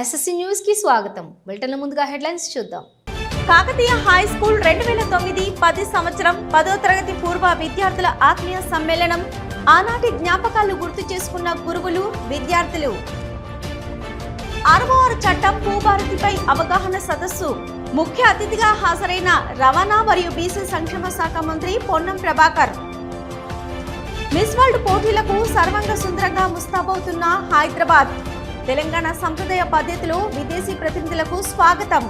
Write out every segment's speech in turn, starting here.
SSC news కి స్వాగతం. బులెటిన్ల ముందుగా హెడ్లైన్స్ చూద్దాం. కాకతీయ హై స్కూల్ 2009-10 సంవత్సరం 10వ తరగతి పూర్వ విద్యార్థుల ఆత్మీయ సమ్మేళనం. ఆనాటి జ్ఞాపకాలు గుర్తు చేసుకున్న గురువులు, విద్యార్థులు. 66 చట్టం భూభారతిపై అవగాహన సదస్సు. ముఖ్య అతిథిగా హాజరైన రవాణా మరియు బీసీ సంక్షేమ శాఖ మంత్రి పొన్నం ప్రభాకర్. మిస్ వరల్డ్ పోటీలకు సర్వంగ సుందరంగా ముస్తాబవుతున్న హైదరాబాద్. తెలంగాణ సంప్రదాయ పద్ధతిలో విదేశీ ప్రతినిధులకు స్వాగతం.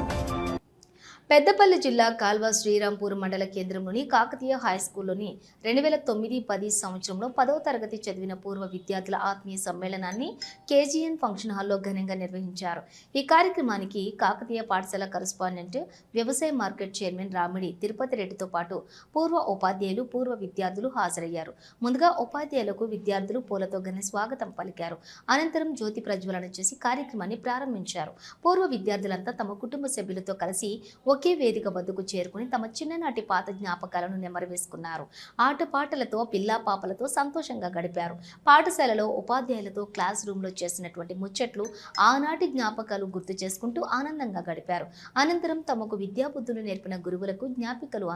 పెద్దపల్లి జిల్లా కాల్వ శ్రీరాంపూర్ మండల కేంద్రంలోని కాకతీయ హై స్కూల్లోని 2009-10 సంవత్సరంలో 10వ తరగతి చదివిన పూర్వ విద్యార్థుల ఆత్మీయ సమ్మేళనాన్ని కేజీఎన్ ఫంక్షన్ హాల్లో ఘనంగా నిర్వహించారు. ఈ కార్యక్రమానికి కాకతీయ పాఠశాల కరస్పాండెంట్, వ్యవసాయ మార్కెట్ చైర్మన్ రామిడి తిరుపతి రెడ్డితో పాటు పూర్వ ఉపాధ్యాయులు, పూర్వ విద్యార్థులు హాజరయ్యారు. ముందుగా ఉపాధ్యాయులకు విద్యార్థులు పూలతో ఘన స్వాగతం పలికారు. అనంతరం జ్యోతి ప్రజ్వలన చేసి కార్యక్రమాన్ని ప్రారంభించారు. పూర్వ విద్యార్థులంతా తమ కుటుంబ సభ్యులతో కలిసి ఒకే వేదిక వద్దకు చేరుకుని తమ చిన్ననాటి పాత జ్ఞాపకాలను నెమరవేసుకున్నారు. ఆటపాటలతో, పిల్లా పాపలతో సంతోషంగా గడిపారు. పాఠశాలలో ఉపాధ్యాయులతో క్లాస్ రూమ్లో చేసినటువంటి ముచ్చట్లు, ఆనాటి జ్ఞాపకాలు గుర్తు చేసుకుంటూ ఆనందంగా గడిపారు. అనంతరం తమకు విద్యాబుద్ధులు నేర్పిన గురువులకు జ్ఞాపికలు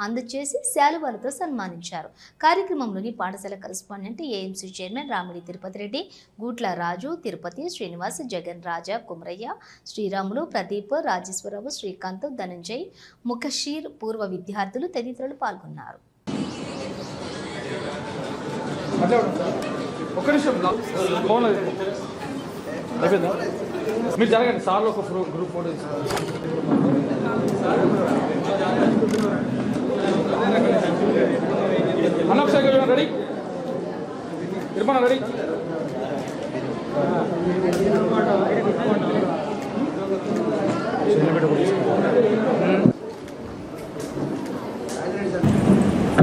అందచేసి శాలువాలతో సన్మానించారు. కార్యక్రమంలోని పాఠశాల correspondent, AMC chairman Ramidi Tirupati Reddy, Gootla Raju, Tirupati Srinivas, Jagan, Raja, Kumaraiah, Sriramulu, Pradeep, Rajeshwararao, Srikanth, Dhananjay, Mukhasheer, పూర్వ విద్యార్థులు తదితరులు పాల్గొన్నారు.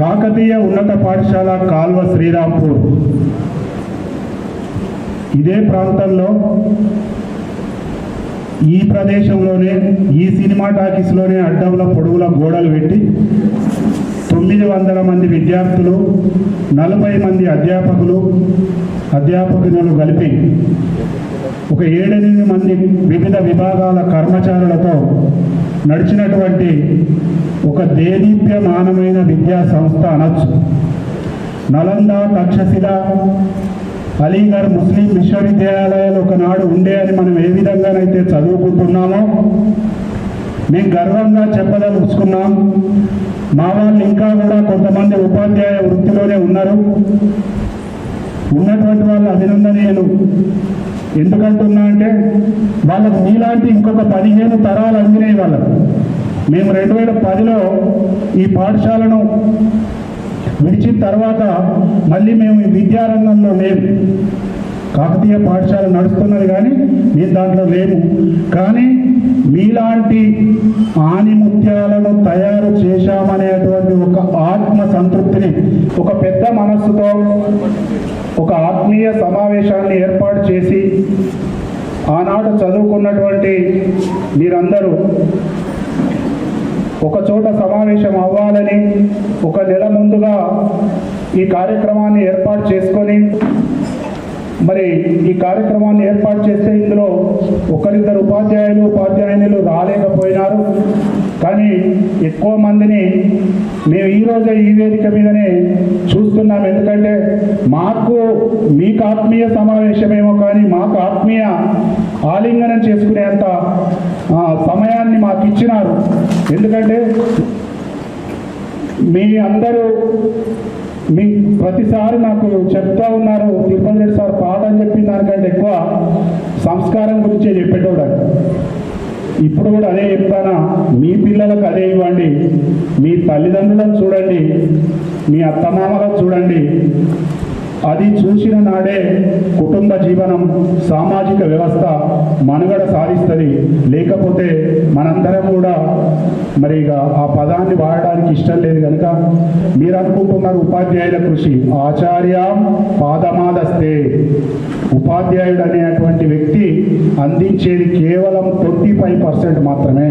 కాకతీయ ఉన్నత పాఠశాల కాల్వ శ్రీరాంపూర్. ఇదే ప్రాంతంలో, ఈ ప్రదేశంలోనే, ఈ సినిమా టాకీస్లోనే అడ్డంల పొడుగుల గోడలు పెట్టి 900 మంది విద్యార్థులు, 40 మంది అధ్యాపకులు కలిపి ఒక 7-8 మంది వివిధ విభాగాల కర్మచారులతో నడిచినటువంటి ఒక దేదీప్యమానమైన విద్యా సంస్థ అనొచ్చు. నలంద, తక్షశిల, అలీగఢ్ ముస్లిం విశ్వవిద్యాలయాలు ఒకనాడు ఉండే అని మనం ఏ విధంగానైతే చదువుకుంటున్నామో మేము గర్వంగా చెప్పదలుచుకున్నాం. మా వాళ్ళు ఇంకా కూడా కొంతమంది ఉపాధ్యాయ వృత్తిలోనే ఉన్నారు. ఉన్నటువంటి వాళ్ళు అభినందనీయులు. ఎందుకంటున్నా అంటే వాళ్ళకు మీలాంటి ఇంకొక 15 తరాలు అందినాయి వాళ్ళకు. మేము 2010లో ఈ పాఠశాలను విడిచిన తర్వాత మళ్ళీ మేము ఈ విద్యారంగంలో లేము. కాకతీయ పాఠశాల నడుస్తున్నది కానీ మేము దాంట్లో లేము. కానీ మీలాంటి ఆణిముత్యాలను తయారు చేశామనేటువంటి ఒక ఆత్మ సంతృప్తిని, ఒక పెద్ద మనస్సుతో ఒక ఆత్మీయ సమావేశాన్ని ఏర్పాటు చేసి ఆనాడు చదువుకున్నటువంటి మీరందరూ ఒక చోట సమావేశం అవ్వాలని ఒక నెల ముందుగా ఈ కార్యక్రమాన్ని ఏర్పాటు చేసుకొని, మరి ఈ కార్యక్రమాన్ని ఏర్పాటు చేస్తే ఇందులో ఒకరిద్దరు ఉపాధ్యాయులు రాలేకపోయినారు. కానీ ఎక్కువ మందిని మేము ఈరోజు ఈ వేదిక మీదనే చూస్తున్నాం. ఎందుకంటే మీకు ఆత్మీయ సమావేశమేమో కానీ మాకు ఆత్మీయ ఆలింగనం చేసుకునేంత సమయాన్ని మాకు ఇచ్చినారు. ఎందుకంటే మీ అందరూ ప్రతిసారి నాకు చెప్తా ఉన్నారు, తిరుపతి రెడ్డి సార్ పాట అని చెప్పిన దానికంటే ఎక్కువ సంస్కారం గురించే చెప్పేటోడు. ఇప్పుడు కూడా అదే చెప్తానా, మీ పిల్లలకు అదే ఇవ్వండి. మీ తల్లిదండ్రులను చూడండి, మీ అత్తమామలను చూడండి. అది చూసిన నాడే కుటుంబ జీవనం, సామాజిక వ్యవస్థ మనుగడ సాధిస్తుంది. లేకపోతే మనందరం కూడా మరి ఇక ఆ పదాన్ని వాడడానికి ఇష్టం లేదు కనుక మీరు అనుకుంటున్నారు ఉపాధ్యాయుల కృషి. ఆచార్య పాదమాదస్తే. ఉపాధ్యాయుడు అనేటువంటి వ్యక్తి అందించేది కేవలం 25% మాత్రమే.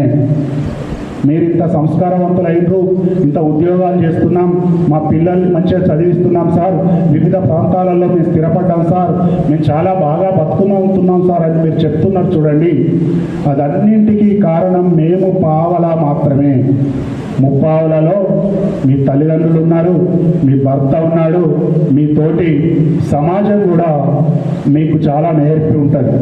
మీరు ఇంత సంస్కారవంతులైనరు, ఇంత ఉద్యోగాలు చేస్తున్నాం, మా పిల్లల్ని మంచిగా చదివిస్తున్నాం సార్, వివిధ ప్రాంతాలలో మేము స్థిరపడ్డాం సార్, మేము చాలా బాగా బతుకుతున్నాం సార్ అని మీరు చెప్తున్నారు చూడండి. అదన్నింటికీ కారణం మేము పావలా మాత్రమే. ముప్పావులలో మీ తల్లిదండ్రులు ఉన్నారు, మీ భర్త ఉన్నాడు, మీ తోటి సమాజం కూడా మీకు చాలా నేర్పి ఉంటుంది.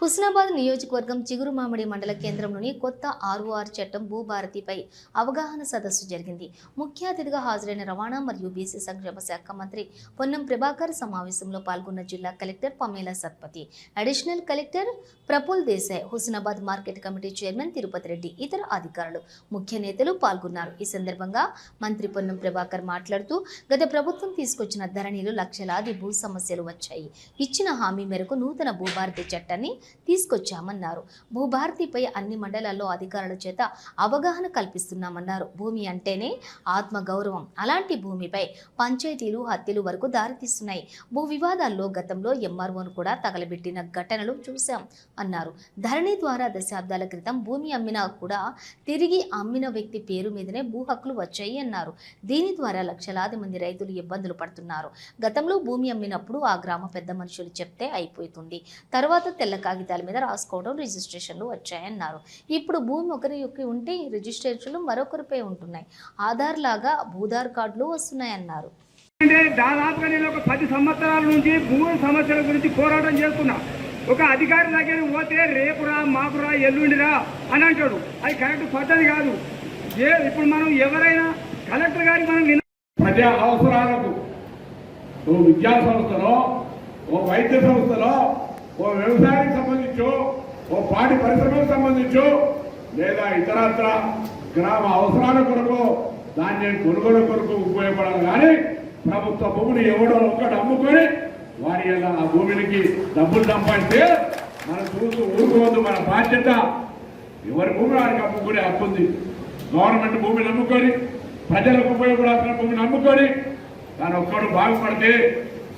హుస్నాబాద్ నియోజకవర్గం చిగురుమామిడి మండల కేంద్రంలోని కొత్త ROR చట్టం భూభారతిపై అవగాహన సదస్సు జరిగింది. ముఖ్య అతిథిగా హాజరైన రవాణా మరియు బీసీ సంక్షేమ శాఖ మంత్రి పొన్నం ప్రభాకర్ సమావేశంలో పాల్గొన్న జిల్లా collector Pamela Satpathy, additional collector Praful Desai, Husnabad market committee chairman Tirupati Reddy, ఇతర అధికారులు, ముఖ్య నేతలు పాల్గొన్నారు. ఈ సందర్భంగా మంత్రి పొన్నం ప్రభాకర్ మాట్లాడుతూ, గత ప్రభుత్వం తీసుకొచ్చిన ధరణిలో లక్షలాది భూ సమస్యలు వచ్చాయి. ఇచ్చిన హామీ మేరకు నూతన భూభారతి చట్టాన్ని తీసుకొచ్చామన్నారు. భూభారతిపై అన్ని మండలాల్లో అధికారుల చేత అవగాహన కల్పిస్తున్నామన్నారు. భూమి అంటేనే ఆత్మ గౌరవం. అలాంటి భూమిపై పంచాయతీలు హత్యలు వరకు దారితీస్తున్నాయి. భూ వివాదాల్లో గతంలో MROను కూడా తగలబెట్టిన ఘటనలు చూశాం అన్నారు. ధరణి ద్వారా దశాబ్దాల క్రితం భూమి అమ్మినా కూడా తిరిగి అమ్మిన వ్యక్తి పేరు మీదనే భూ హక్కులు వచ్చాయి అన్నారు. దీని ద్వారా లక్షలాది మంది రైతులు ఇబ్బందులు పడుతున్నారు. గతంలో భూమి అమ్మినప్పుడు ఆ గ్రామ పెద్ద మనుషులు చెప్తే అయిపోతుంది, తర్వాత తెల్ల కాగితాల మీద రాసుకోవడం, రిజిస్ట్రేషన్లు వచ్చాయన్నారు. ఇప్పుడు భూమి ఒకరికి ఉంటే రిజిస్ట్రేషన్లు మరొకరిపై ఉంటున్నాయి. ఆధార్ లాగా భూధార్ కార్డులు వస్తున్నాయన్నారు. దాదాపుగా నేను ఒక 10 సంవత్సరాల నుంచి భూమి సమస్యల గురించి పోరాటం చేస్తున్నా. ఒక అధికారి దగ్గరికి పోతే రేపురా మాకురా ఎల్లుండిరా అని అంటాడు. అది కరెక్ట్ పద్ధతి కాదు. ఇప్పుడు మనం ఎవరైనా కలెక్టర్ గారికి మనం ప్రజా అవసరాలకు ఓ విద్యా సంస్థలో, ఓ వైద్య సంస్థలో, ఓ వ్యవసాయానికి సంబంధించో, ఓ పాడి పరిశ్రమకు సంబంధించో, లేదా ఇతరత్ర గ్రామ అవసరాల కొరకు ధాన్యం కొనుగోలు కొరకు ఉపయోగపడాలి. కానీ ప్రభుత్వ భూమిని ఎవడో ఒక్కటి అమ్ముకొని వారి ఆ భూమికి డబ్బులు సంపాదిస్తే మనం చూస్తూ ఊరుకోవద్దు. మన బాధ్యత. ఎవరి భూమి వారికి అమ్ముకునే హక్కు ఉంది. గవర్నమెంట్ భూమిని అమ్ముకొని, ప్రజలకు ఉపయోగపడాల్సిన భూమిని అమ్ముకొని దాని ఒక్కడు బాగుపడితే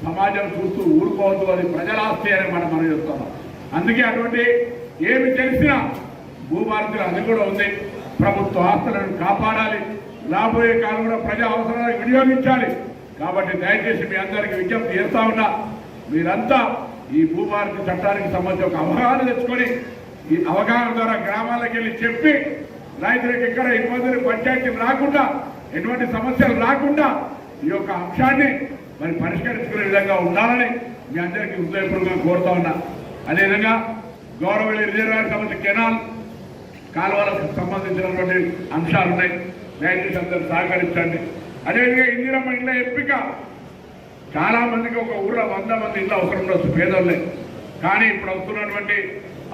సమాజం చూస్తూ ఊరుకోవద్దు. అది ప్రజల ఆస్తి అని మనం చెప్తున్నాం. అందుకే అటువంటి ఏమి తెలిసినా భూభారతిలో అది కూడా ఉంది. ప్రభుత్వ ఆస్తులను కాపాడాలి. రాబోయే కాలంలో ప్రజా అవసరాలకు వినియోగించాలి. కాబట్టి దయచేసి మీ అందరికీ విజ్ఞప్తి చేస్తా ఉన్నా, మీరంతా ఈ భూభారతి చట్టానికి సంబంధించి ఒక అవగాహన తెచ్చుకొని, ఈ అవగాహన ద్వారా గ్రామాలకు వెళ్ళి చెప్పి రైతులకు ఎక్కడ ఇబ్బందులు, పంచాయతీలు రాకుండా, ఎటువంటి సమస్యలు రాకుండా ఈ యొక్క అంశాన్ని మరి పరిష్కరించుకునే విధంగా ఉండాలని మీ అందరికీ హృదయపూర్వకంగా కోరుతా ఉన్నా. అదేవిధంగా గౌరవల్లి రిజర్వాయర్ సంబంధించి కెనాల్ కాలువలకు సంబంధించినటువంటి అంశాలు ఉన్నాయి. దయచేసి అందరూ సహకరించండి. అదేవిధంగా ఇందిరమ్మ ఇళ్ళ ఎంపిక, చాలా మందికి ఒక ఊళ్ళో 100 మంది ఇళ్ళు అవసరం ఉండొచ్చు పేదోళ్ళే. కానీ ఇప్పుడు వస్తున్నటువంటి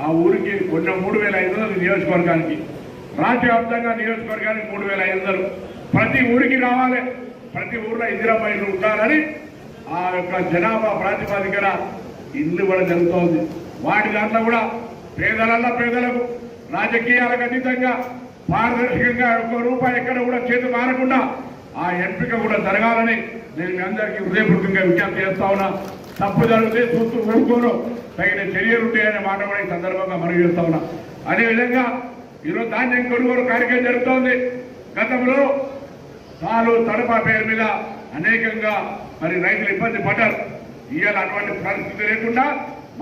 ఆ ఊరికి కొన్న 3500 నియోజకవర్గానికి, రాష్ట్ర వ్యాప్తంగా నియోజకవర్గానికి 3500 ప్రతి ఊరికి రావాలి. ప్రతి ఊర్లో ఇందిరమ్మ ఇల్లు ఉండాలని ఆ యొక్క జనాభా ప్రాతిపదికన ఇల్లు ఇవ్వడం జరుగుతోంది. వాటి దాంట్లో కూడా పేదలకు రాజకీయాలకు అతీతంగా పారదర్శకంగా ₹1 ఎక్కడ కూడా చేతి మారకుండా ఆ ఎంపిక కూడా జరగాలని నేను మీ అందరికీ హృదయపూర్వకంగా విజ్ఞప్తి చేస్తా ఉన్నా. తప్పు జరిగితే చూస్తూ ఊరుకోరు, తగిన చర్యలు ఉంటాయనే మాట కూడా ఈ సందర్భంగా మనవి చేస్తా ఉన్నా. అదేవిధంగా ఈరోజు ధాన్యం కొనుగోలు కార్యక్రమం జరుగుతోంది. గతంలో తాలు తడప పేరు మీద అనేకంగా మరి రైతులు ఇబ్బంది పడ్డారు. ఇవాళ అటువంటి పరిస్థితి లేకుండా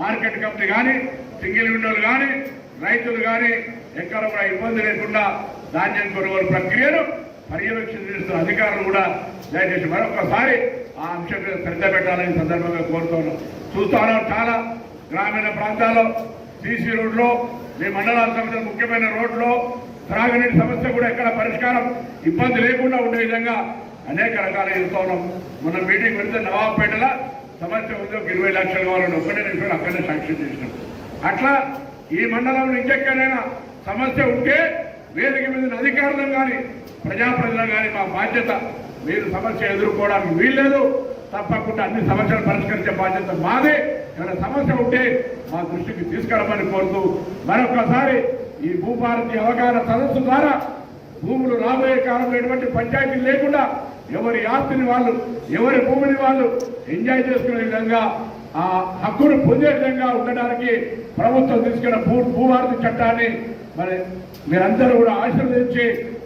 మార్కెట్ కమిటీ కానీ, సింగిల్ విండోలు కానీ, రైతులు కానీ ఎక్కడ కూడా ఇబ్బంది లేకుండా ధాన్యం కొనుగోలు ప్రక్రియను పర్యవేక్షణ చేస్తున్న అధికారులు కూడా దయచేసి మరొకసారి ఆ అంశం మీద శ్రద్ధ పెట్టాలని సందర్భంగా కోరుతున్నాం. చూస్తున్నాం చాలా గ్రామీణ ప్రాంతాల్లో సీసీ రోడ్లో, మీ మండలాలకు సంబంధించిన ముఖ్యమైన రోడ్లో త్రాగునీటి సమస్య కూడా ఎక్కడ పరిష్కారం ఇబ్బంది లేకుండా ఉండే విధంగా అనేక రకాలు చేస్తున్నాం. మొన్న మీటింగ్ పెడితే నవాబ్పేటల సమస్య ఉంది, 20 లక్షలు కావాలని 1 నిమిషంలో అక్కడనే శాంక్షన్ చేసినాం. అట్లా ఈ మండలంలో ఇంకెక్కడైనా సమస్య ఉంటే వేదిక మీద అధికారులను కానీ ప్రజాప్రతినిధులు కానీ మా బాధ్యత. మీరు సమస్య ఎదుర్కోవడానికి వీల్లేదు. తప్పకుండా అన్ని సమస్యలు పరిష్కరించే బాధ్యత మాదే. ఏమైనా సమస్య ఉంటే మా దృష్టికి తీసుకురమ్మని కోరుతూ మరొకసారి ఈ భూభారతి అవగాహన సదస్సు ద్వారా భూములు రాబోయే కాలంలో ఎటువంటి పంచాయతీలు లేకుండా ఎవరి ఆస్తిని వాళ్ళు, ఎవరి భూమిని వాళ్ళు ఎంజాయ్ చేసుకునే విధంగా, ఆ హక్కును పొందే విధంగా ఉండడానికి ప్రభుత్వం తీసుకున్న భూభారతి చట్టాన్ని మరి మీరందరూ కూడా ఆశీర్వదించి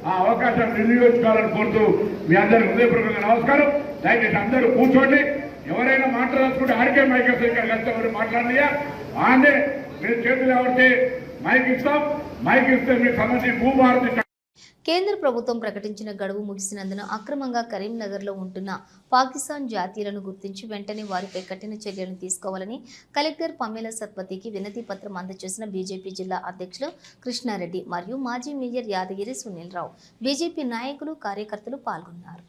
ఆ అవకాశాన్ని వినియోగించుకోవాలని కోరుతూ మీ అందరికి హృదయపూర్వకంగా నమస్కారం. దయచేసి అందరూ కూర్చోండి. ఎవరైనా మాట్లాడాల్సుకుంటే ఆడికే మైక్ వస్తే ఇక్కడ కలిసి ఎవరు మాట్లాడినా ఆనే మీరు చేతులు ఎవరితే మైక్ ఇస్తాం. మైక్ ఇస్తే మీకు సంబంధించి భూభారతి కేంద్ర ప్రభుత్వం ప్రకటించిన గడువు ముగిసినందున అక్రమంగా కరీంనగర్లో ఉంటున్న పాకిస్తాన్ జాతీయులను గుర్తించి వెంటనే వారిపై కఠిన చర్యలను తీసుకోవాలని కలెక్టర్ పమేల సత్పతికి వినతి పత్రం అందజేసిన బీజేపీ జిల్లా అధ్యక్షులు కృష్ణారెడ్డి మరియు మాజీ మేయర్ యాదగిరి సునీల్ రావు బీజేపీ నాయకులు కార్యకర్తలు పాల్గొన్నారు.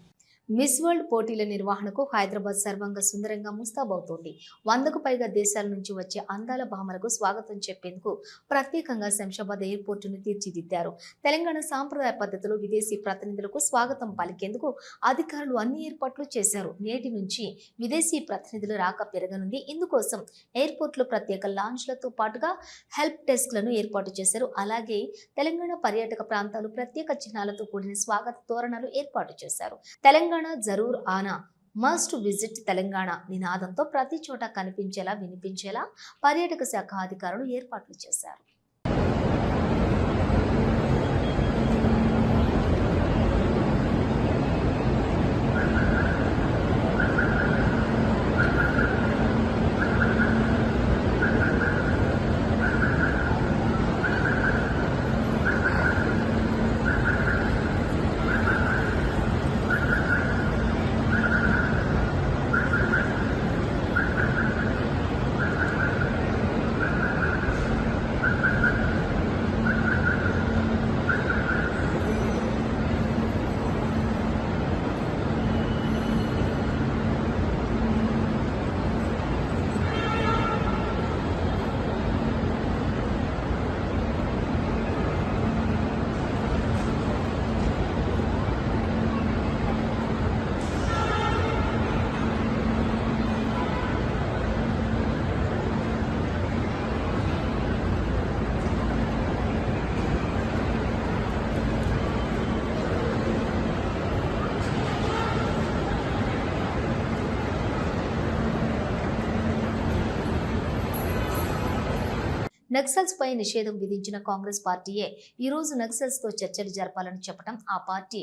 మిస్ వరల్డ్ పోటీల నిర్వహణకు హైదరాబాద్ సర్వంగా సుందరంగా ముస్తాబవుతోంది. 100కు పైగా దేశాల నుంచి వచ్చే అందాల భామలకు స్వాగతం చెప్పేందుకు ప్రత్యేకంగా శంషాబాద్ ఎయిర్పోర్టును తీర్చిదిద్దారు. తెలంగాణ సాంప్రదాయ పద్ధతిలో విదేశీ ప్రతినిధులకు స్వాగతం పలికేందుకు అధికారులు అన్ని ఏర్పాట్లు చేశారు. నేటి నుంచి విదేశీ ప్రతినిధుల రాక పెరగనుంది. ఇందుకోసం ఎయిర్పోర్టులో ప్రత్యేక లాంజ్లతో పాటుగా హెల్ప్ డెస్క్లను ఏర్పాటు చేశారు. అలాగే తెలంగాణ పర్యాటక ప్రాంతాలు ప్రత్యేక చిహ్నాలతో కూడిన స్వాగత తోరణాలు ఏర్పాటు చేశారు. తెలంగాణ జరూర్ ఆనా మస్ట్ విజిట్ తెలంగాణ నినాదంతో ప్రతి చోట కనిపించేలా వినిపించేలా పర్యాటక శాఖ అధికారులు ఏర్పాట్లు చేశారు. నక్సల్స్ పై నిషేధం విధించిన కాంగ్రెస్ పార్టీయే ఈ రోజు నక్సల్స్ తో చర్చలు జరపాలని చెప్పడం ఆ పార్టీ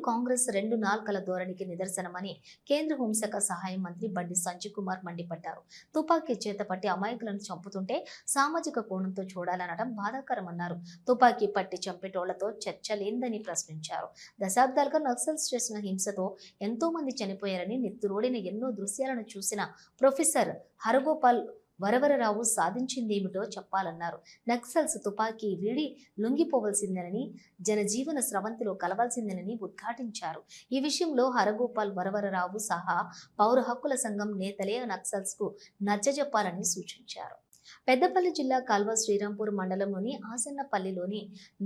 కాంగ్రెస్ రెండు నాల్కల ధోరణికి నిదర్శనమని కేంద్ర హోంశాఖ సహాయ మంత్రి బండి సంజయ్ కుమార్ మండిపడ్డారు. తుపాకీ చేతపట్టి అమాయకులను చంపుతుంటే సామాజిక కోణంతో చూడాలనడం బాధాకరమన్నారు. తుపాకీ పట్టి చంపేటోళ్లతో చర్చలేందని ప్రశ్నించారు. దశాబ్దాలుగా నక్సల్స్ చేసిన హింసతో ఎంతో మంది చనిపోయారని నెత్తురోడిన ఎన్నో దృశ్యాలను చూసిన ప్రొఫెసర్ హరగోపాల్ వరవరరావు సాధించిందేమిటో చెప్పాలన్నారు. నక్సల్స్ తుపాకీ వీడి లొంగిపోవలసిందేనని జనజీవన స్రవంతిలో కలవాల్సిందేనని ఉద్ఘాటించారు. ఈ విషయంలో హరగోపాల్ వరవరరావు సహా పౌర హక్కుల సంఘం నేతలే నక్సల్స్ కు నచ్చజెప్పాలని సూచించారు. పెద్దపల్లి జిల్లా కాల్వ శ్రీరాంపూర్ మండలంలోని ఆసన్నపల్లిలోని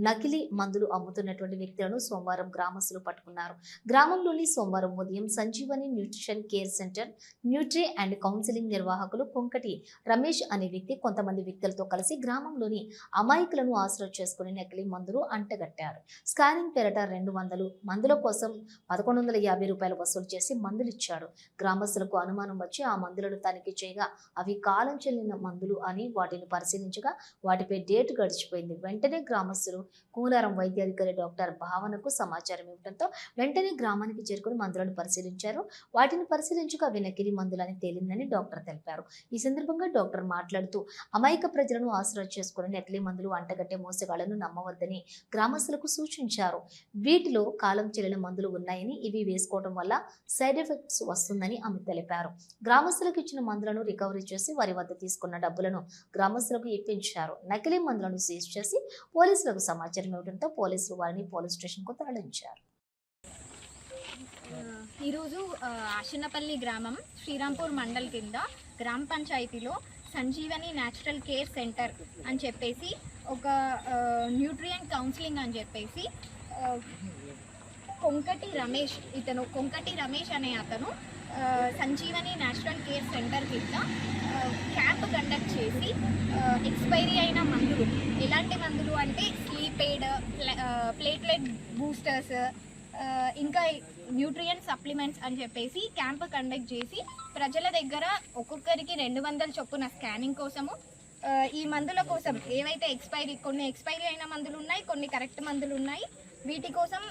నకిలీ మందులు అమ్ముతున్నటువంటి వ్యక్తులను సోమవారం గ్రామస్తులు పట్టుకున్నారు. గ్రామంలోని సోమవారం ఉదయం Sanjeevani nutrition care centre Nutri and counselling నిర్వాహకులు కొంకటి రమేష్ అనే వ్యక్తి కొంతమంది వ్యక్తులతో కలిసి గ్రామంలోని అమాయకులను ఆశ్రయం చేసుకుని నకిలీ మందులు అంటగట్టారు. స్కానింగ్ పేరట 200 మందుల కోసం 1150 రూపాయలు వసూలు చేసి మందులు ఇచ్చాడు. గ్రామస్తులకు అనుమానం వచ్చి ఆ మందులను తనిఖీ చేయగా అవి కాలం చెల్లిన మందులు అని వాటిని పరిశీలించగా వాటిపై డేట్ గడిచిపోయింది. వెంటనే గ్రామస్తులు కూలారం వైద్యాధికారి డాక్టర్ భావనకు సమాచారం ఇవ్వడంతో వెంటనే గ్రామానికి చేరుకుని మందులను పరిశీలించారు. వాటిని పరిశీలించగా అవి నకిలీ మందులని తేలిందని డాక్టర్ తెలిపారు. ఈ సందర్భంగా డాక్టర్ మాట్లాడుతూ అమాయక ప్రజలను ఆశ్రయం చేసుకుని నకిలీ మందులు అంటగట్టే మోసగాళ్లను నమ్మవద్దని గ్రామస్తులకు సూచించారు. వీటిలో కాలం చెల్లిన మందులు ఉన్నాయని ఇవి వేసుకోవడం వల్ల సైడ్ ఎఫెక్ట్స్ వస్తుందని ఆమె తెలిపారు. గ్రామస్తులకు ఇచ్చిన మందులను రికవరీ చేసి వారి వద్ద తీసుకున్న డబ్బులను గ్రామస్తులకు ఇప్పించారు. నకిలీ మందులను సీజ్ చేసి పోలీసులకు సమాచారం ఇవ్వడంతో పోలీసులు వారిని పోలీస్ స్టేషన్ కు తరలించారు. ఈరోజు ఆశన్నపల్లి గ్రామం శ్రీరాంపూర్ మండల్ కింద గ్రామ పంచాయతీలో సంజీవని న్యాచురల్ కేర్ సెంటర్ అని చెప్పేసి ఒక న్యూట్రియంట్ కౌన్సిలింగ్ అని చెప్పేసి కొంకటి రమేష్ అనే అతను సంజీవని న్యాచురల్ కేర్ సెంటర్ కింద క్యాంప్ కండక్ట్ చేసి ఎక్స్పైరీ అయిన మందులు, ఎలాంటి మందులు అంటే స్లీప్ ఎయిడ్, ప్లేట్లెట్ బూస్టర్స్, ఇంకా న్యూట్రియంట్ సప్లిమెంట్స్ అని చెప్పేసి క్యాంప్ కండక్ట్ చేసి ప్రజల దగ్గర ఒక్కొక్కరికి 200 చొప్పున స్కానింగ్ కోసము, ఈ మందుల కోసం ఏవైతే కొన్ని ఎక్స్పైరీ అయిన మందులు ఉన్నాయి, కొన్ని కరెక్ట్ మందులు ఉన్నాయి. వీటి కోసం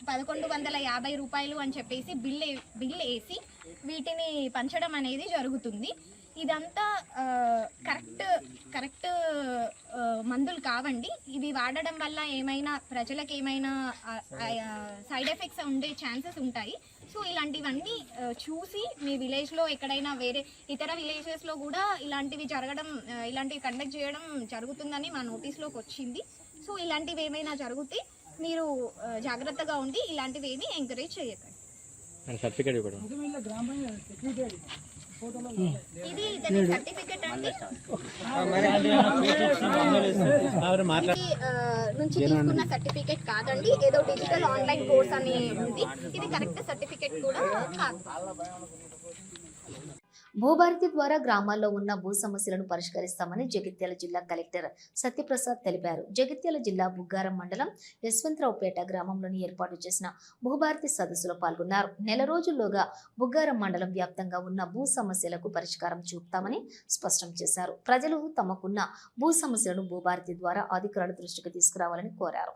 1150 రూపాయలు అని చెప్పేసి బిల్ వేసి వీటిని పంచడం అనేది జరుగుతుంది. ఇదంతా కరెక్ట్ మందులు కావండి. ఇవి వాడడం వల్ల ప్రజలకు ఏమైనా సైడ్ ఎఫెక్ట్స్ ఉండే ఛాన్సెస్ ఉంటాయి. సో ఇలాంటివన్నీ చూసి మీ విలేజ్లో ఎక్కడైనా వేరే ఇతర విలేజెస్లో కూడా ఇలాంటివి కండక్ట్ చేయడం జరుగుతుందని మా నోటీస్లోకి వచ్చింది. సో ఇలాంటివి ఏమైనా జరిగితే మీరు జాగ్రత్తగా ఉండి ఇలాంటివి ఏమీ ఎంకరేజ్ చేయకండి. ఇది ఇతని సర్టిఫికెట్ అండి. ఇది నుంచి తీసుకున్న సర్టిఫికెట్ కాదండి, ఏదో డిజిటల్ ఆన్లైన్ కోర్స్ అని ఉంది. ఇది కరెక్ట్ సర్టిఫికెట్ కూడా కాదు. భూభారతి ద్వారా గ్రామాల్లో ఉన్న భూ సమస్యలను పరిష్కరిస్తామని జగిత్యాల జిల్లా కలెక్టర్ సత్యప్రసాద్ తెలిపారు. జగిత్యాల జిల్లా బుగ్గారం మండలం యశ్వంతరావుపేట గ్రామంలోని ఏర్పాటు చేసిన భూభారతి సదస్సులో పాల్గొన్నారు. నెల రోజుల్లోగా బుగ్గారం మండలం వ్యాప్తంగా ఉన్న భూ సమస్యలకు పరిష్కారం చూపుతామని స్పష్టం చేశారు. ప్రజలు తమకున్న భూ సమస్యలను భూభారతి ద్వారా అధికారుల దృష్టికి తీసుకురావాలని కోరారు.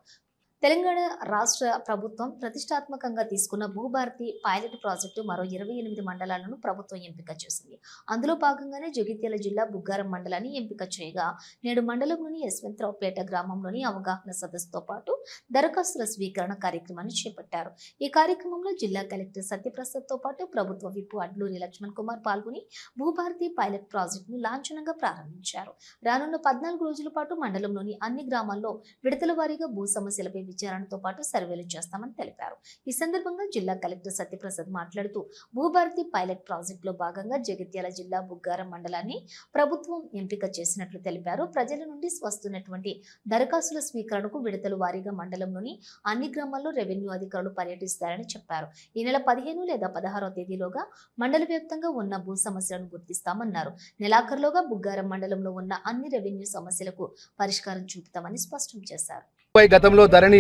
తెలంగాణ రాష్ట్ర ప్రభుత్వం ప్రతిష్టాత్మకంగా తీసుకున్న భూభారతి పైలట్ ప్రాజెక్టు మరో 28 మండలాలను ప్రభుత్వం ఎంపిక చేసింది. అందులో భాగంగానే జగిత్యాల జిల్లా బుగ్గారం మండలాన్ని ఎంపిక చేయగా నేడు మండలంలోని యశ్వంతరావుపేట గ్రామంలోని అవగాహన సదస్సుతో పాటు దరఖాస్తుల స్వీకరణ కార్యక్రమాన్ని చేపట్టారు. ఈ కార్యక్రమంలో జిల్లా కలెక్టర్ సత్యప్రసాద్ తో పాటు ప్రభుత్వ విప్ అడ్లూరి లక్ష్మణ్ కుమార్ పాల్గొని భూభారతి పైలట్ ప్రాజెక్టును లాంఛనంగా ప్రారంభించారు. రానున్న 14 రోజుల పాటు మండలంలోని అన్ని గ్రామాల్లో విడతల వారీగా భూ సమస్యలపై విచారణతో పాటు సర్వేలు చేస్తామని తెలిపారు. ఈ సందర్భంగా జిల్లా కలెక్టర్ సత్యప్రసాద్ మాట్లాడుతూ భూభారతి పైలట్ ప్రాజెక్టులో భాగంగా జగిత్యాల జిల్లా బుగ్గారం మండలాన్ని ప్రభుత్వం ఎంపిక చేసినట్లు తెలిపారు. ప్రజల నుండి వస్తున్నటువంటి దరఖాస్తుల స్వీకరణకు విడతల వారీగా మండలంలోని అన్ని గ్రామాల్లో రెవెన్యూ అధికారులు పర్యటిస్తారని చెప్పారు. ఈ నెల 15 లేదా 16వ తేదీలోగా మండల వ్యాప్తంగా ఉన్న భూ సమస్యలను గుర్తిస్తామన్నారు. నెలాఖరులోగా బుగ్గారం మండలంలో ఉన్న అన్ని రెవెన్యూ సమస్యలకు పరిష్కారం చూపుతామని స్పష్టం చేశారు. గతంలో ధరణి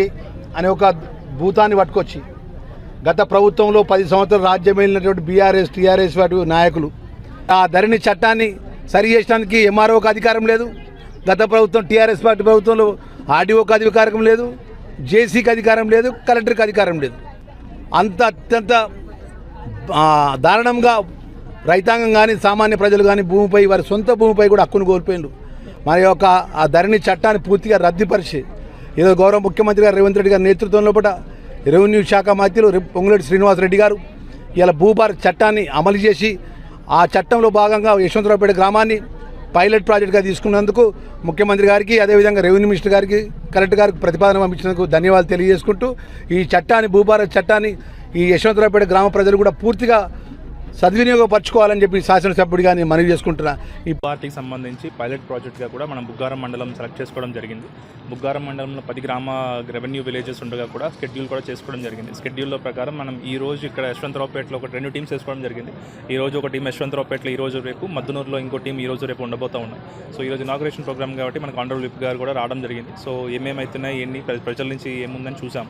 అనే ఒక భూతాన్ని పట్టుకొచ్చి గత ప్రభుత్వంలో 10 సంవత్సరాలు రాజ్యం వెళ్ళినటువంటి బీఆర్ఎస్ టీఆర్ఎస్ వాటి నాయకులు ఆ ధరణి చట్టాన్ని సరి చేసడానికి ఎంఆర్ఓకి అధికారం లేదు. గత ప్రభుత్వం టీఆర్ఎస్ పార్టీ ప్రభుత్వంలో ఆర్డీఓకి అధికారం లేదు, జేసీకి అధికారం లేదు, కలెక్టర్కి అధికారం లేదు. అత్యంత దారుణంగా రైతాంగం కానీ సామాన్య ప్రజలు కానీ భూమిపై వారి సొంత భూమిపై కూడా హక్కును కోల్పోయిండు. మరి యొక్క ఆ ధరణి చట్టాన్ని పూర్తిగా రద్దుపరిచి ఏదో గౌరవ ముఖ్యమంత్రి గారు రేవంత్ రెడ్డి గారి నేతృత్వంలో కూడా రెవెన్యూ శాఖ మంత్రులు పొంగులేటి శ్రీనివాసరెడ్డి గారు ఇలా భూభారతి చట్టాన్ని అమలు చేసి ఆ చట్టంలో భాగంగా యశ్వంతరావుపేట గ్రామాన్ని పైలట్ ప్రాజెక్టుగా తీసుకున్నందుకు ముఖ్యమంత్రి గారికి అదేవిధంగా రెవెన్యూ మినిస్టర్ గారికి కలెక్టర్ గారికి ప్రతిపాదన పంపించినందుకు ధన్యవాదాలు తెలియజేసుకుంటూ ఈ చట్టాన్ని భూభారతి చట్టాన్ని ఈ యశ్వంతరావుపేట గ్రామ ప్రజలు కూడా పూర్తిగా సద్వినియోగపరచుకోవాలని చెప్పి శాసనసభ్యుడిగా నేను మనవి చేసుకుంటున్నా. ఈ పార్టీకి సంబంధించి పైలట్ ప్రాజెక్ట్గా కూడా మనం బుగ్గారం మండలం సెలెక్ట్ చేసుకోవడం జరిగింది. బుగ్గారం మండలంలో 10 గ్రామ రెవెన్యూ విలేజెస్ ఉండగా కూడా షెడ్యూల్ కూడా చేసుకోవడం జరిగింది. షెడ్యూల్లో ప్రకారం మనం ఈ రోజు ఇక్కడ యశ్వంతరావుపేటలో ఒక 2 టీమ్స్ వేసుకోవడం జరిగింది. ఈ రోజు ఒక టీం యశ్వంతరావుపేటలో ఈ రోజు రేపు, మద్దనూరులో ఇంకో టీం ఈ రోజు రేపు ఉండబోతూ ఉన్నాం. సో ఈరోజు ఇనాగ్రేషన్ ప్రోగ్రామ్ కాబట్టి మనకు ఆనరబుల్ విప్ గారు కూడా రావడం జరిగింది. సో ఏమేమవుతున్నాయి ఎన్ని ప్రజల నుంచి ఏముందని చూసాం.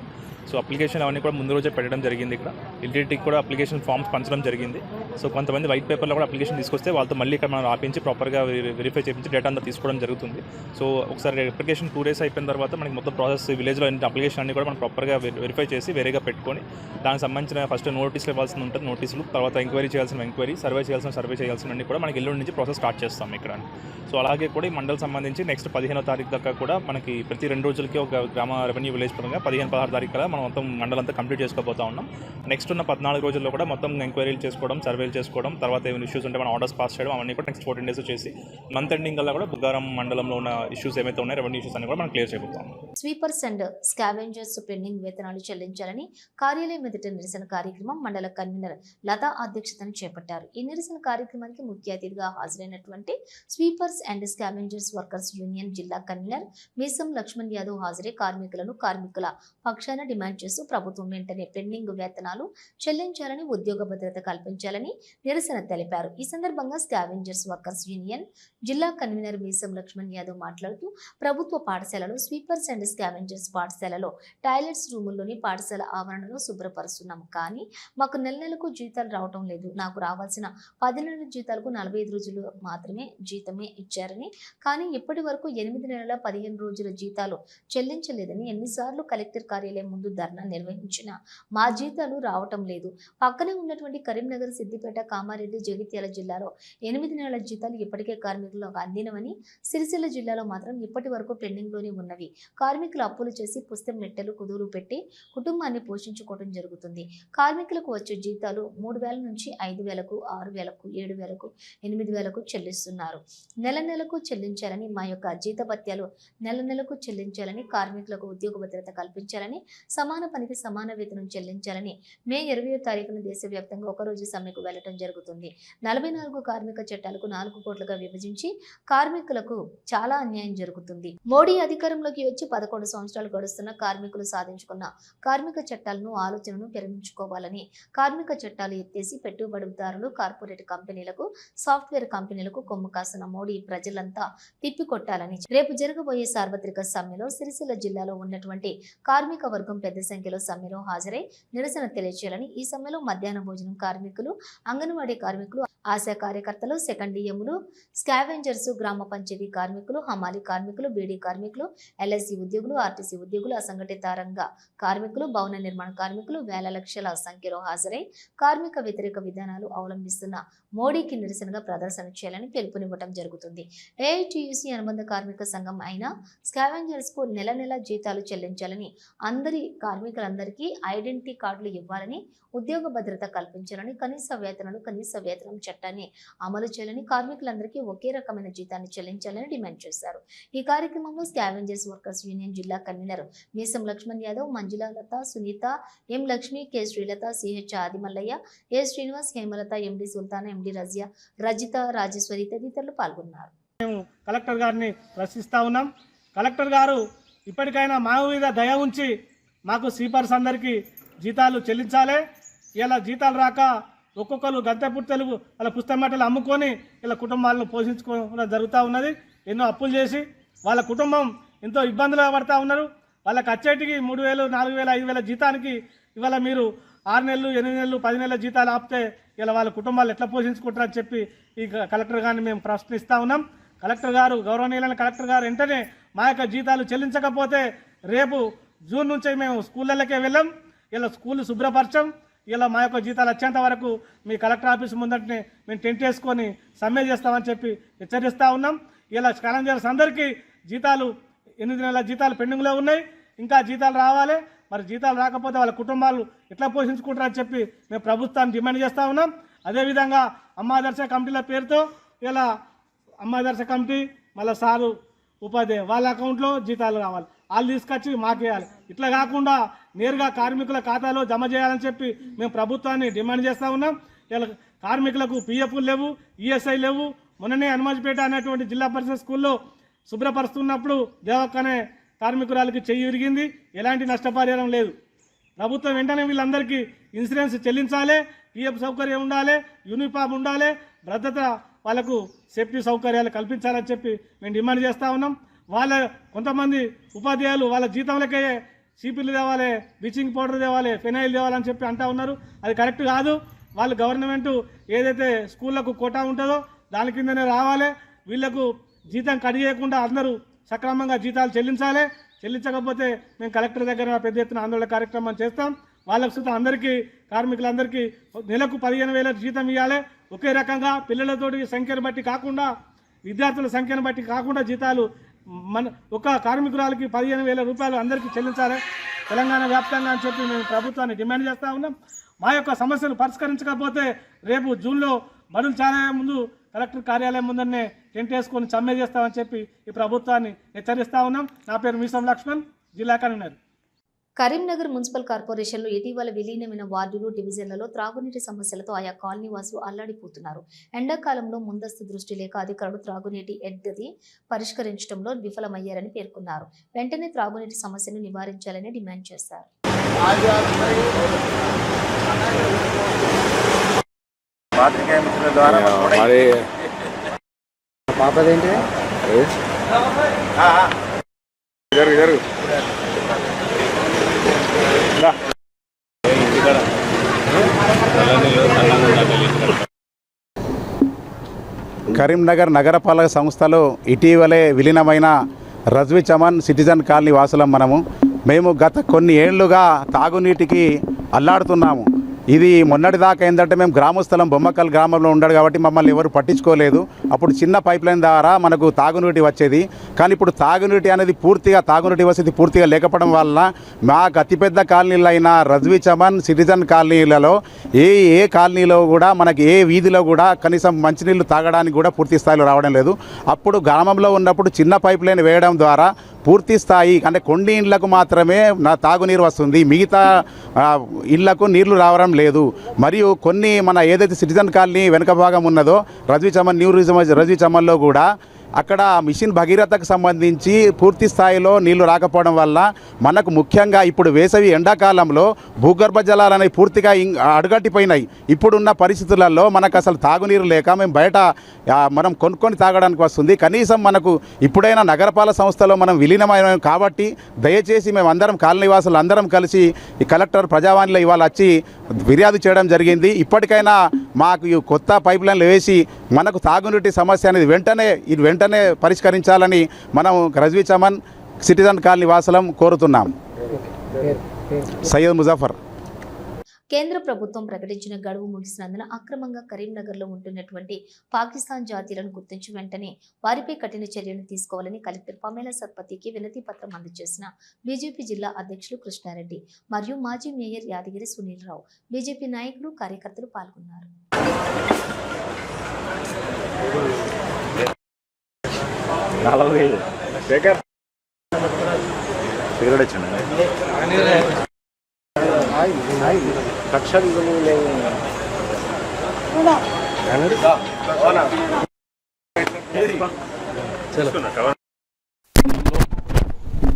సో అప్లికేషన్ అవన్నీ కూడా ముందు రోజే పెట్టడం జరిగింది. ఇక్కడ యూటిలిటీకి కూడా అప్లికేషన్ ఫామ్స్ పంచడం జరిగింది. సో కొంతమంది వైట్ పేపర్లో కూడా అప్లికేషన్ తీసుకొస్తే వాళ్ళతో మళ్ళీ ఇక్కడ మనం ఆపించి ప్రాపర్గా వెరిఫై చేయించి డేటా అంతా తీసుకోవడం జరుగుతుంది. సో ఒకసారి అప్లికేషన్ 2 days అయిపోయిన తర్వాత మనకి మొత్తం ప్రాసెస్ విలేజ్లో అప్లికేషన్ అన్ని కూడా మనం ప్రాపర్గా వెరిఫై చేసి వేరేగా పెట్టుకొని దానికి సంబంధించిన ఫస్ట్ నోటీసులు ఇవ్వాల్సి ఉంటుంది, నోటీసులు, తర్వాత ఎంక్వైరీ చేయాల్సిన ఎంక్వైరీ, సర్వే చేయాల్సినవన్నీ కూడా మనకి ఎల్లుండి నుంచి ప్రాసెస్ స్టార్ట్ చేస్తాం ఇక్కడ. సో అలాగే కూడా ఈ మండలం సంబంధించి నెక్స్ట్ 15వ తారీఖు దాకా కూడా మనకి ప్రతి 2 రోజులకి ఒక గ్రామ రెవెన్యూ విలేజ్ పరంగా 15-16 తారీఖు కల్లా మనం మొత్తం మండలం అంతా కంప్లీట్ చేసుకోబోతా ఉన్నాం. నెక్స్ట్ ఉన్న 14 రోజుల్లో కూడా మొత్తం ఎంక్వైరీలు చేసుకోవడం, సర్వేలు చేసుకోవడం, తర్వాత ఏమైనా ఇష్యూస్ ఉంటే మనం ఆర్డర్స్ పాస్ చేయడం, అవన్నీ కూడా నెక్స్ట్ 14 days చేసి మంత్ ఎండింగ్ కల్లా కూడా బుగ్గారం మండలంలో ఉన్న ఇష్యూస్ ఏమైతే ఉన్నాయో రెవెన్యూ ఇష్యూస్ అన్ని కూడా మనం క్లియర్ చేయబోతాం. స్వీపర్స్ అండ్ స్కావెంజర్స్ పెండింగ్ వేతనాలు చెల్లించాలని కార్యాలయం ఎదుట నిరసన కార్యక్రమం మండల కన్వీనర్ లతా అధ్యక్షతను చేపట్టారు. ఈ నిరసన కార్యక్రమానికి ముఖ్య అతిథిగా హాజరైనటువంటి sweepers and scavengers workers union జిల్లా కన్వీనర్ మీసం లక్ష్మణ్ యాదవ్ హాజరై కార్మికుల పక్షాన డిమాండ్ డిమాండ్ చేస్తూ ప్రభుత్వం వెంటనే పెండింగ్ వేతనాలు చెల్లించాలని, ఉద్యోగ భద్రత కల్పించాలని నిరసన తెలిపారు. ఈ సందర్భంగా స్కావెంజర్స్ వర్కర్స్ యూనియన్ జిల్లా కన్వీనర్ మీసం లక్ష్మణ్ యాదవ్ మాట్లాడుతూ ప్రభుత్వ పాఠశాలలో స్వీపర్స్ అండ్ స్కావెంజర్స్ పాఠశాలలో టాయిలెట్స్ రూముల్లోని పాఠశాల ఆవరణలో శుభ్రపరుస్తున్నాం, కానీ మాకు నెలకు జీతాలు రావటం లేదు. నాకు రావాల్సిన 10 నెలల జీతాలకు 45 రోజులు మాత్రమే జీతమే ఇచ్చారని, కానీ ఇప్పటి వరకు 8 నెలల 15 రోజుల జీతాలు చెల్లించలేదని, ఎన్నిసార్లు కలెక్టర్ కార్యాలయం ముందు ధర్నా నిర్వహించినా మా జీతాలు రావటం లేదు. పక్కనే ఉన్నటువంటి కరీంనగర్, సిద్దిపేట, కామారెడ్డి, జగిత్యాల జిల్లాలో 8 నెలల జీతాలు ఇప్పటికే కార్మికులకు అందినవని, సిరిసిల్ల జిల్లాలో మాత్రం ఇప్పటి వరకు పెండింగ్లోనే ఉన్నవి. కార్మికులు అప్పులు చేసి పుస్తెం మెట్టెలు కుదురు పెట్టి కుటుంబాన్ని పోషించుకోవడం జరుగుతుంది. కార్మికులకు వచ్చే జీతాలు 3,000 నుంచి 5,000కు, 6,000కు, 7,000కు, 8,000కు చెల్లిస్తున్నారు. నెలకు చెల్లించాలని, మా యొక్క జీతభత్యాలు నెలకు చెల్లించాలని, కార్మికులకు ఉద్యోగ భద్రత కల్పించాలని, సమాన పనికి సమాన వేతనం చెల్లించాలని మే 20వ తారీఖున దేశవ్యాప్తంగా ఒకరోజు సమ్మెకు వెళ్లడం జరుగుతుంది. 44 కార్మిక చట్టాలకు 4 కోట్లుగా విభజించి కార్మికులకు చాలా అన్యాయం జరుగుతుంది. మోడీ అధికారంలోకి వచ్చి 11 సంవత్సరాలు గడుస్తున్న కార్మికులు సాధించుకున్న కార్మిక చట్టాలను ఆలోచనను విరమించుకోవాలని, కార్మిక చట్టాలు ఎత్తేసి పెట్టుబడిదారులు, కార్పొరేట్ కంపెనీలకు, సాఫ్ట్వేర్ కంపెనీలకు కొమ్ము కాసిన మోడీ ప్రజలంతా తిప్పికొట్టాలని రేపు జరగబోయే సార్వత్రిక సమ్మెలో సిరిసిల్ల జిల్లాలో ఉన్నటువంటి కార్మిక వర్గం పెద్ద సంఖ్యలో సమ్మెలో హాజరై నిరసన తెలియజేయాలని, ఈ సమ్మెలో మధ్యాహ్న భోజనం కార్మికులు, అంగన్వాడీ కార్మికులు, ఆశా కార్యకర్తలు, సెకండియములు, స్కావెంజర్స్, గ్రామ పంచాయతీ కార్మికులు, హమాలీ కార్మికులు, బీడీ కార్మికులు, ఎల్ఐసి ఉద్యోగులు, ఆర్టీసీ ఉద్యోగులు, అసంఘటిత రంగ కార్మికులు, భవన నిర్మాణ కార్మికులు వేల లక్షల సంఖ్యలో హాజరై కార్మిక వ్యతిరేక విధానాలు అవలంబిస్తున్న మోడీకి నిరసనగా ప్రదర్శన చేయాలని పిలుపునివ్వడం జరుగుతుంది. ఏఐటియుసి అనుబంధ కార్మిక సంఘం అయిన స్కావెంజర్స్ కు నెల జీతాలు చెల్లించాలని, అందరి కార్మికులందరికీ ఐడెంటిటీ కార్డులు ఇవ్వాలని, ఉద్యోగ భద్రత కల్పించాలని, కనీస వేతనం చట్టాన్ని అమలు చేయాలని, కార్మికులందరికీ ఒకే రకమైన జీతాన్ని చెల్లించాలని డిమాండ్ చేశారు. ఈ కార్యక్రమంలో స్కావెంజర్స్ వర్కర్స్ యూనియన్ జిల్లా కన్వీనర్ మీసం లక్ష్మణ్ యాదవ్, మంజుల లత, సునీత, ఎం లక్ష్మి, కె శ్రీలత, సిహెచ్ ఆదిమల్లయ్య, ఏ శ్రీనివాస్, హేమలత, ఎండి సుల్తాన్, ఎండి రజియా, రజిత, రాజేశ్వరి తదితరులు పాల్గొన్నారు. మేము కలెక్టర్ గారిని ప్రశ్నిస్తా ఉన్నాం. కలెక్టర్ గారు ఇప్పటికైనా మా మీద దయ ఉంచి మాకు స్వీపర్స్ అందరికీ జీతాలు చెల్లించాలి. ఇలా జీతాలు రాక ఒక్కొక్కరు గంటె పుట్టెలు వాళ్ళ పుస్తకమట్టలు అమ్ముకొని ఇలా కుటుంబాలను పోషించుకోవడం జరుగుతూ ఉన్నది. ఎన్నో అప్పులు చేసి వాళ్ళ కుటుంబం ఎంతో ఇబ్బందులు పడుతూ ఉన్నారు. వాళ్ళకి వచ్చేటికి 3,000, 4,000, 5,000 జీతానికి ఇవాళ మీరు 6 నెలలు, 8 నెలలు, 10 నెలల జీతాలు ఆపితే ఇలా వాళ్ళ కుటుంబాలు ఎట్లా పోషించుకుంటారని చెప్పి ఈ కలెక్టర్ గారిని మేము ప్రశ్నిస్తూ ఉన్నాం. కలెక్టర్ గారు, గౌరవనీయులైన కలెక్టర్ గారు వెంటనే మా యొక్క జీతాలు చెల్లించకపోతే రేపు జూన్ నుంచి మేము స్కూళ్ళకే వెళ్ళాం. ఇలా స్కూల్ శుభ్రపరచం. ఇలా మా యొక్క జీతాలు వచ్చేంత వరకు మీ కలెక్టర్ ఆఫీస్ ముందటనే మేము టెంట్ వేసుకొని సమ్మె చేస్తామని చెప్పి హెచ్చరిస్తూ ఉన్నాం. ఇలా ఛాలెంజర్స్ అందరికీ జీతాలు 8 నెలల జీతాలు పెండింగ్లో ఉన్నాయి. ఇంకా జీతాలు రావాలి. మరి జీతాలు రాకపోతే వాళ్ళ కుటుంబాలు ఎట్లా పోషించుకుంటారని చెప్పి మేము ప్రభుత్వాన్ని డిమాండ్ చేస్తూ ఉన్నాం. అదేవిధంగా అమ్మాదర్శ కమిటీల పేరుతో ఇలా అమ్మాదర్శ కమిటీ, మళ్ళీ సారు ఉపాధ్యాయ వాళ్ళ అకౌంట్లో జీతాలు రావాలి, వాళ్ళు తీసుకొచ్చి మాకేయాలి. ఇట్లా కాకుండా నేరుగా కార్మికుల ఖాతాలో జమ చేయాలని చెప్పి మేము ప్రభుత్వాన్ని డిమాండ్ చేస్తూ ఉన్నాం. ఇలా కార్మికులకు పిఎఫ్లు లేవు, ఈఎస్ఐ లేవు. మొన్ననే హనుమాజ్పేట అనేటువంటి జిల్లా పరిషత్ స్కూల్లో శుభ్రపరుస్తున్నప్పుడు దేవక్క అనే కార్మికురాలకి చెయ్యి విరిగింది. ఎలాంటి నష్టపరిహారం లేదు. ప్రభుత్వం వెంటనే వీళ్ళందరికీ ఇన్సూరెన్స్ చెల్లించాలి, పిఎఫ్ సౌకర్యం ఉండాలి, యూనిఫామ్ ఉండాలి, భద్రత వాళ్ళకు సేఫ్టీ సౌకర్యాలు కల్పించాలని చెప్పి మేము డిమాండ్ చేస్తూ ఉన్నాం. వాళ్ళ కొంతమంది ఉపాధ్యాయులు వాళ్ళ జీతంలకే సిపిలు తేవాలి, బ్లీచింగ్ పౌడర్ తేవాలి, ఫెనాయిల్ తేవాలని చెప్పి అంటూ ఉన్నారు. అది కరెక్ట్ కాదు. వాళ్ళు గవర్నమెంట్ ఏదైతే స్కూళ్ళకు కోటా ఉంటుందో దాని కిందనే రావాలి. వీళ్లకు జీతం కట్ చేయకుండా అందరూ సక్రమంగా జీతాలు చెల్లించాలి. చెల్లించకపోతే మేము కలెక్టర్ దగ్గర పెద్ద ఎత్తున ఆందోళన కార్యక్రమం చేస్తాం. వాళ్ళకు సుతం అందరికీ కార్మికులందరికీ నెలకు 15,000 జీతం ఇవ్వాలి. ఒకే రకంగా పిల్లలతోటి సంఖ్యను బట్టి కాకుండా, విద్యార్థుల సంఖ్యను బట్టి కాకుండా జీతాలు ఒక కార్మికురాలకి 15,000 రూపాయలు అందరికీ చెల్లించాలి తెలంగాణ వ్యాప్తంగా అని చెప్పి మేము ప్రభుత్వాన్ని డిమాండ్ చేస్తూ ఉన్నాం. మా యొక్క సమస్యలు పరిష్కరించకపోతే రేపు జూన్లో బడులు చాలా ముందు కలెక్టర్ కార్యాలయం ముందరనే టెంట్ వేసుకొని సమ్మె చేస్తామని చెప్పి ఈ ప్రభుత్వాన్ని హెచ్చరిస్తూ ఉన్నాం. నా పేరు మీసం లక్ష్మణ్, జిల్లా కన్వీనర్. కరీంనగర్ మున్సిపల్ కార్పొరేషన్లో ఇటీవల విలీనమైన వార్డులు, డివిజన్లలో త్రాగునీటి సమస్యలతో ఆయా కాలనీ వాసులు అల్లాడిపోతున్నారు. ఎండాకాలంలో ముందస్తు దృష్టి లేక అధికారులు త్రాగునీటి ఎద్దడి పరిష్కరించడంలో విఫలమయ్యారని పేర్కొన్నారు. వెంటనే త్రాగునీటి సమస్యను నివారించాలని డిమాండ్ చేశారు. పాత్రికేయ మిత్రుల ద్వారా మరి పాపదేంటి జరుగు కరీంనగర్ నగరపాలక సంస్థలో ఇటీవలే విలీనమైన రజ్వి చమన్ సిటిజన్ కాలనీ వాసులం మేము గత కొన్ని ఏళ్లుగా తాగునీటికి అల్లాడుతున్నాము. ఇది మొన్నటిదాకా ఏంటంటే మేము గ్రామస్థలం బొమ్మకల్ గ్రామంలో ఉండడు కాబట్టి మమ్మల్ని ఎవరు పట్టించుకోలేదు. అప్పుడు చిన్న పైప్ లైన్ ద్వారా మనకు తాగునీటి వచ్చేది. కానీ ఇప్పుడు తాగునీటి అనేది తాగునీటి వసతి పూర్తిగా లేకపోవడం వల్ల మాకు అతిపెద్ద కాలనీలు అయిన రజ్వి చమన్ సిటిజన్ కాలనీలలో ఏ కాలనీలో కూడా మనకి ఏ వీధిలో కూడా కనీసం మంచినీళ్ళు తాగడానికి కూడా పూర్తి స్థాయిలో రావడం లేదు. అప్పుడు గ్రామంలో ఉన్నప్పుడు చిన్న పైప్ లైన్ వేయడం ద్వారా పూర్తి స్థాయి అంటే కొన్ని ఇళ్లకు మాత్రమే తాగునీరు వస్తుంది, మిగతా ఇళ్లకు నీళ్లు రావడం లేదు. మరియు కొన్ని మన ఏదైతే సిటిజన్ కాలనీ వెనుక భాగం ఉన్నదో రజ్వి చమన్ రజ్వి చమన్లో కూడా అక్కడ మిషన్ భగీరథకు సంబంధించి పూర్తి స్థాయిలో నీళ్లు రాకపోవడం వల్ల మనకు ముఖ్యంగా ఇప్పుడు వేసవి ఎండాకాలంలో భూగర్భ జలాలు అనేవి పూర్తిగా అడుగట్టిపోయినాయి. ఇప్పుడున్న పరిస్థితులలో మనకు అసలు తాగునీరు లేక మేము బయట మనం కొనుక్కొని తాగడానికి వస్తుంది. కనీసం మనకు ఇప్పుడైనా నగరపాలక సంస్థలో మనం విలీనమైన కాబట్టి దయచేసి మేము అందరం కాలనీవాసులు అందరం కలిసి ఈ కలెక్టర్ ప్రజావాణిలో ఇవాళ వచ్చి ఫిర్యాదు చేయడం జరిగింది. ఇప్పటికైనా మాకు కొత్త పైప్ లైన్లు వేసి మనకు తాగునీటి సమస్య అనేది వెంటనే పరిష్కరించాలని మనం రజ్వి చమన్ సిటిజన్ కాలనీ వాసులం కోరుతున్నాం. సయ్యద్ ముజఫర్. కేంద్ర ప్రభుత్వం ప్రకటించిన గడువు ముగిసినందున అక్రమంగా కరీంనగర్లో ఉంటున్నటువంటి పాకిస్తాన్ జాతీయులను గుర్తించి వెంటనే వారిపై కఠిన చర్యలు తీసుకోవాలని కలెక్టర్ పమేలా సత్పతికి వినతి పత్రం అందజేసిన బీజేపీ జిల్లా అధ్యక్షులు కృష్ణారెడ్డి మరియు మాజీ మేయర్ యాదగిరి సునీల్ రావు, బీజేపీ నాయకులు కార్యకర్తలు పాల్గొన్నారు.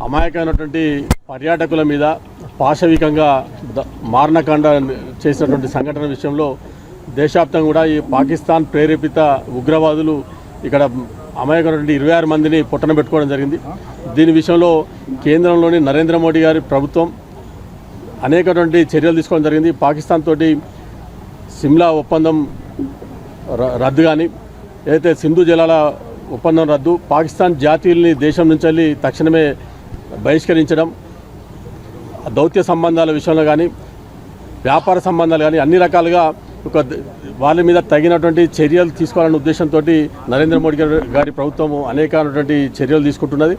అమాయకమైనటువంటి పర్యాటకుల మీద పాశవికంగా మారణకాండ చేసినటువంటి సంఘటన విషయంలో దేశవ్యాప్తంగా కూడా ఈ పాకిస్తాన్ ప్రేరేపిత ఉగ్రవాదులు ఇక్కడ అమాయకమైనటువంటి 26 మందిని పొట్టన పెట్టుకోవడం జరిగింది. దీని విషయంలో కేంద్రంలోని నరేంద్ర మోడీ గారి ప్రభుత్వం అనేకటువంటి చర్యలు తీసుకోవడం జరిగింది. పాకిస్తాన్ తోటి సిమ్లా ఒప్పందం రద్దు కానీ ఏదైతే సింధు జలాల ఒప్పందం రద్దు, పాకిస్తాన్ జాతీయుల్ని దేశం నుంచి తక్షణమే బహిష్కరించడం, దౌత్య సంబంధాల విషయంలో కానీ వ్యాపార సంబంధాలు కానీ అన్ని రకాలుగా వాళ్ళ మీద తగినటువంటి చర్యలు తీసుకోవాలనే ఉద్దేశంతో నరేంద్ర మోడీ గారి ప్రభుత్వం అనేకమైనటువంటి చర్యలు తీసుకుంటున్నది.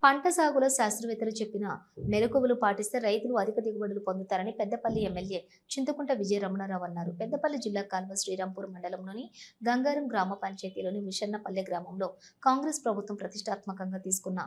పంట సాగులో శాస్త్రవేత్తలు చెప్పిన మెలకువలు పాటిస్తే రైతులు అధిక దిగుబడులు పొందుతారని పెద్దపల్లి ఎమ్మెల్యే చింతకుంట విజయ రమణారావు అన్నారు. పెద్దపల్లి జిల్లా కాల్వ శ్రీరాంపూర్ మండలంలోని గంగారం గ్రామ పంచాయతీలోని విషన్నపల్లె గ్రామంలో కాంగ్రెస్ ప్రభుత్వం ప్రతిష్టాత్మకంగా తీసుకున్న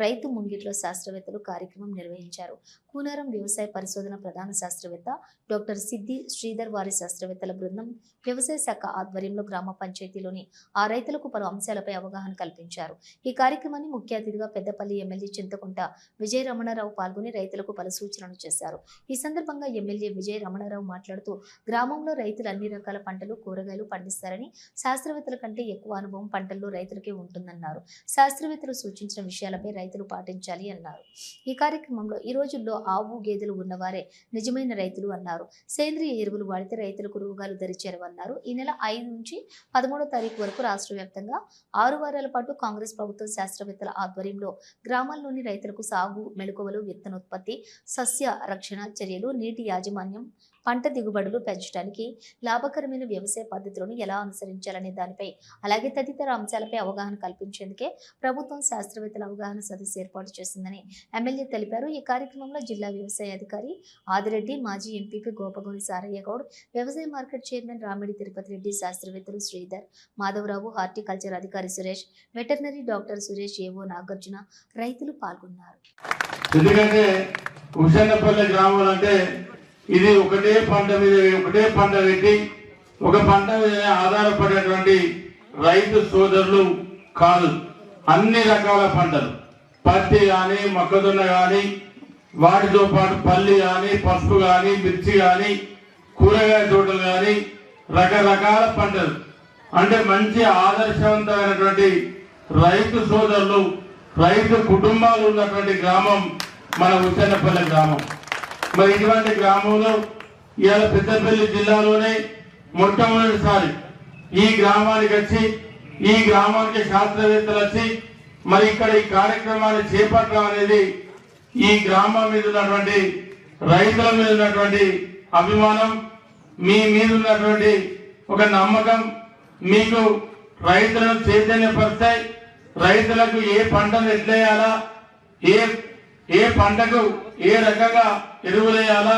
రైతు ముంగిట్లో శాస్త్రవేత్తలు కార్యక్రమం నిర్వహించారు. కూనారం వ్యవసాయ పరిశోధన ప్రధాన శాస్త్రవేత్త డాక్టర్ సిద్ది శ్రీధర్ వారి శాస్త్రవేత్తల బృందం వ్యవసాయ శాఖ ఆధ్వర్యంలో గ్రామ పంచాయతీలోని ఆ రైతులకు పలు అంశాలపై అవగాహన కల్పించారు. ఈ కార్యక్రమాన్ని ముఖ్య అతిథిగా పెద్దపల్లి ఎమ్మెల్యే చింతకుంట విజయ రమణారావు పాల్గొని రైతులకు పలు సూచనలు చేశారు. ఈ సందర్భంగా ఎమ్మెల్యే విజయ రమణారావు మాట్లాడుతూ గ్రామంలో రైతులు అన్ని రకాల పంటలు కూరగాయలు పండిస్తారని, శాస్త్రవేత్తల కంటే ఎక్కువ అనుభవం పంటల్లో రైతులకే ఉంటుందన్నారు. శాస్త్రవేత్తలు సూచించిన విషయాలపై రైతులు పాటించాలి అన్నారు. ఈ కార్యక్రమంలో ఈ రోజుల్లో ఆవు గేదెలు ఉన్నవారే నిజమైన రైతులు అన్నారు. సేంద్రియ ఎరువులు వాడితే రైతులకు రోగాలు దరిచేరవన్నారు. ఈ నెల 5 నుంచి 13వ తారీఖు వరకు రాష్ట్ర వ్యాప్తంగా 6 వారాల పాటు కాంగ్రెస్ ప్రభుత్వం శాస్త్రవేత్తల ఆధ్వర్యంలో గ్రామాల్లోని రైతులకు సాగు మెళకువలు, విత్తనోత్పత్తి, సస్య రక్షణ చర్యలు, నీటి యాజమాన్యం, పంట దిగుబడులు పెంచడానికి లాభకరమైన వ్యవసాయ పద్ధతులను ఎలా అనుసరించాలనే దానిపై అలాగే తదితర అంశాలపై అవగాహన కల్పించేందుకే ప్రభుత్వం శాస్త్రవేత్తల అవగాహన సదస్సు ఏర్పాటు చేసిందని ఎమ్మెల్యే తెలిపారు. ఈ కార్యక్రమంలో జిల్లా వ్యవసాయ అధికారి ఆదిరెడ్డి, మాజీ ఎంపీపీ గోపగోని సారయ్య గౌడ్, వ్యవసాయ మార్కెట్ చైర్మన్ రామిడి తిరుపతి రెడ్డి, శాస్త్రవేత్తలు శ్రీధర్, మాధవరావు, హార్టికల్చర్ అధికారి సురేష్, వెటర్నరీ డాక్టర్ సురేష్, ఏవో నాగార్జున, రైతులు పాల్గొన్నారు. ఎందుకంటే హుసేనపల్లి గ్రామం అంటే ఇది ఒకటే పంట పెట్టి ఒక పంట మీద ఆధారపడేటువంటి రైతు సోదరులు కాదు. అన్ని రకాల పంటలు, పత్తి కానీ, మొక్కజొన్న కానీ, వాటితో పాటు పల్లి కానీ, పసుపు కానీ, మిర్చి కానీ, కూరగాయ తోటలు కానీ, రకరకాల పంటలు, అంటే మంచి ఆదర్శవంతమైనటువంటి రైతు సోదరులు, రైతు కుటుంబాలు ఉన్నటువంటి గ్రామం మన ఉచ్చన్నపల్లి గ్రామం. మరి ఇటువంటి గ్రామంలో ఇవాళ పెద్దపల్లి జిల్లాలోనే మొట్టమొదటిసారి ఈ గ్రామానికి వచ్చి, ఈ గ్రామానికి శాస్త్రవేత్తలు వచ్చి మరి ఇక్కడ ఈ కార్యక్రమాన్ని చేపట్టడం అనేది ఈ గ్రామం మీద ఉన్నటువంటి రైతుల మీద ఉన్నటువంటి అభిమానం, మీ మీద ఉన్నటువంటి ఒక నమ్మకం, మీకు రైతులను చైతన్యపరుస్తాయి. రైతులకు ఏ పంటను ఎట్లేయాలా, ఏ పంటకు ఏ రకంగా ఎరువులు వేయాలా,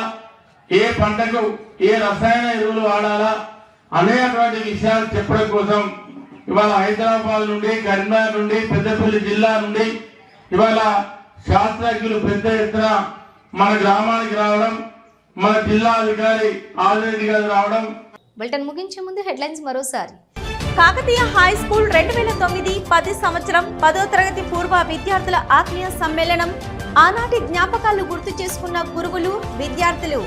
ఏ పంటకు ఏ రసాయన ఎరువులు వాడాలా అనేటువంటి విషయాలు చెప్పడం కోసం ఇవాళ హైదరాబాద్ నుండి, కరీంనగర్ నుండి, పెద్దపల్లి జిల్లా నుండి ఇవాళ శాస్త్రజ్ఞులు పెద్ద ఎత్తున మన గ్రామానికి రావడం, మన జిల్లా అధికారి ఆదిరెడ్డి గారు రావడం. బులెటిన్ ముగించే ముందు హెడ్లైన్స్ మరోసారి. కాకతీయ హై స్కూల్ 2009-10 సంవత్సరం 10వ తరగతి పూర్వ విద్యార్థుల ఆత్మీయ సమ్మేళనం. ఆనాటి జ్ఞాపకాలు గుర్తు చేసుకున్న గురువులు, విద్యార్థులు.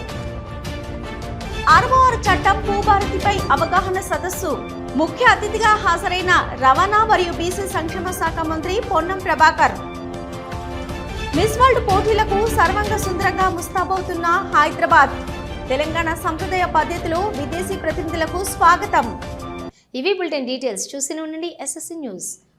6వ చట్టం భూభారతిపై అవగాహన సదస్సు. ముఖ్య అతిథిగా హాజరైన రవాణా మరియు బీసీ సంక్షేమ శాఖ మంత్రి పొన్నం ప్రభాకర్. మిస్ వరల్డ్ పోటీలకు సర్వంగ సుందరంగా ముస్తాబవుతున్న హైదరాబాద్. తెలంగాణ సంప్రదాయ పద్ధతిలో విదేశీ ప్రతినిధులకు స్వాగతం. ఇవి బులెటిన్ డీటెయిల్స్. చూస్తూనే ఉండండి SSC న్యూస్.